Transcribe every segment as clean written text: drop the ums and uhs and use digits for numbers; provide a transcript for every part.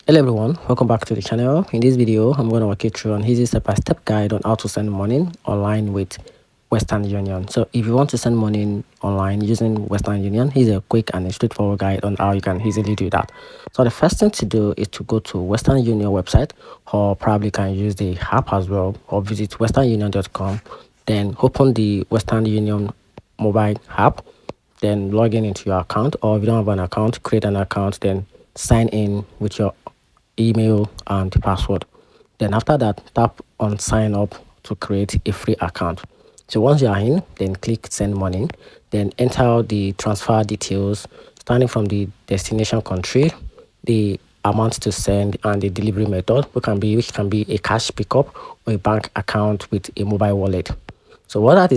Hello everyone, welcome back to the channel. In this video, I'm going to walk you through an easy step-by-step guide on how to send money online with Western Union. So if you want to send money online using Western Union, here's a quick and a straightforward guide on how you can easily do that. So the first thing to do is to go to Western Union website, or probably can use the app as well, or visit westernunion.com. Then open the Western Union mobile app, then log in into your account, or if you don't have an account, create an account, then sign in with your email and password. Then after that, tap on sign up to create a free account. So once you are in, then click send money, then enter the transfer details starting from the destination country, the amount to send, and the delivery method, which can be a cash pickup or a bank account with a mobile wallet. So once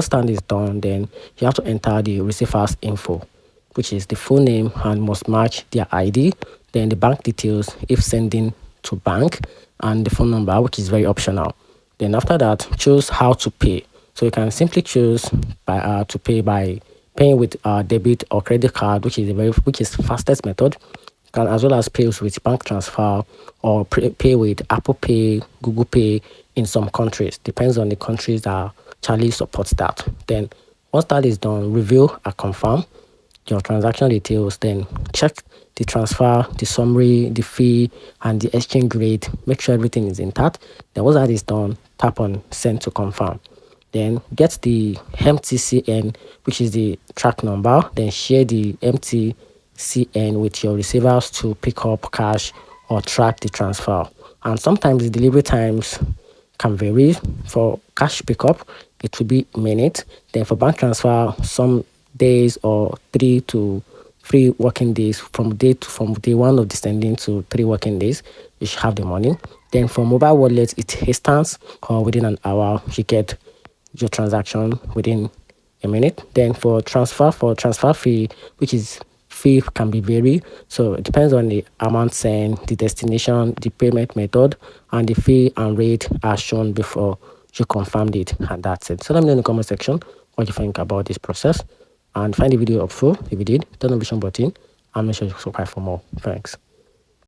that is done, then you have to enter the receiver's info, which is the full name and must match their ID, then the bank details if sending to bank, and the phone number, which is very optional. Then after that, choose how to pay. So you can simply choose to pay by paying with debit or credit card, which is fastest method. You can as well as pay with bank transfer or pay with Apple Pay, Google Pay in some countries. Depends on the countries that Charlie supports that. Then once that is done, review and confirm your transaction details, then check the transfer, the summary, the fee, and the exchange rate. Make sure everything is intact. Then once that is done, tap on send to confirm. Then get the MTCN, which is the track number. Then share the MTCN with your receivers to pick up cash or track the transfer. And sometimes the delivery times can vary. For cash pickup, it will be minutes. Then for bank transfer, some days or 3 to 3 working days from day one of the sending to 3 working days, you should have the money. Then for mobile wallet, it's instant, or within an hour you get your transaction within a minute. Then for transfer fee, which is fee can be varied, so it depends on the amount sent, the destination, the payment method, and the fee and rate are shown before you confirmed it, and that's it. So let me know in the comment section what you think about this process, and find the video helpful. If you did, turn on the notification button and make sure you subscribe for more. Thanks.